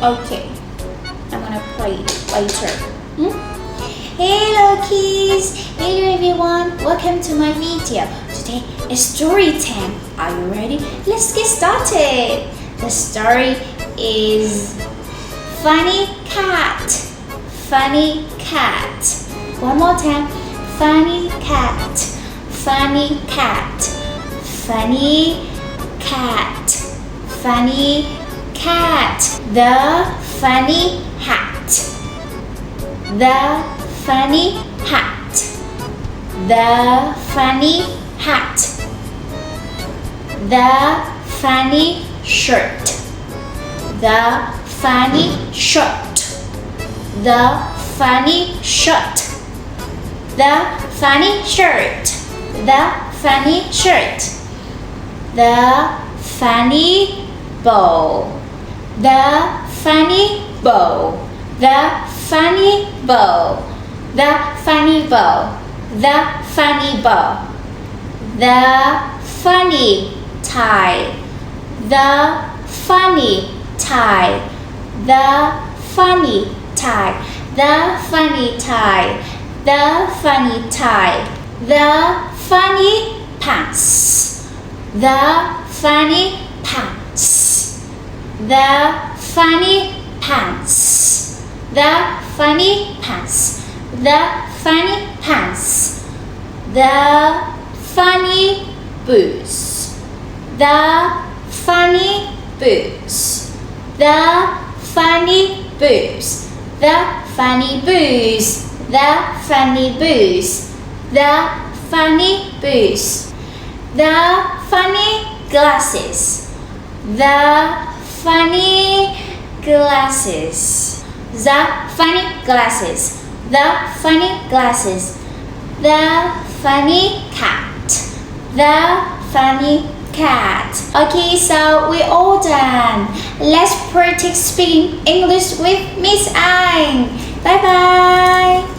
Okay, I'm gonna play later. Hello kids! Hello everyone! Welcome to my video. Today is story time. Are you ready? Let's get started. The story is Funny Cat. Funny cat. One more time. Funny cat. Funny cat. Funny cat. Funny cat. The funny hat. The funny hat. The funny hat. The funny shirt. The funny shirt. The funny shirt. The funny shirt. The funny shirt. The funny bow. The funny bow. The funny bow. The funny bow. The funny bow. The funny tie. The funny tie. The funny tie. The funny tie. The funny tie. The funny pants. The funny pants. The funny pants. The funny pants. The funny pants. The funny boots. The funny boots. The funny boots. The funny boots. The funny boots. The funny boots. The funny glasses. The funny glasses. The funny glasses. The funny glasses. The funny cat. The funny cat. Okay, so we're all done. Let's practice speaking English with Miss Anh. Bye bye.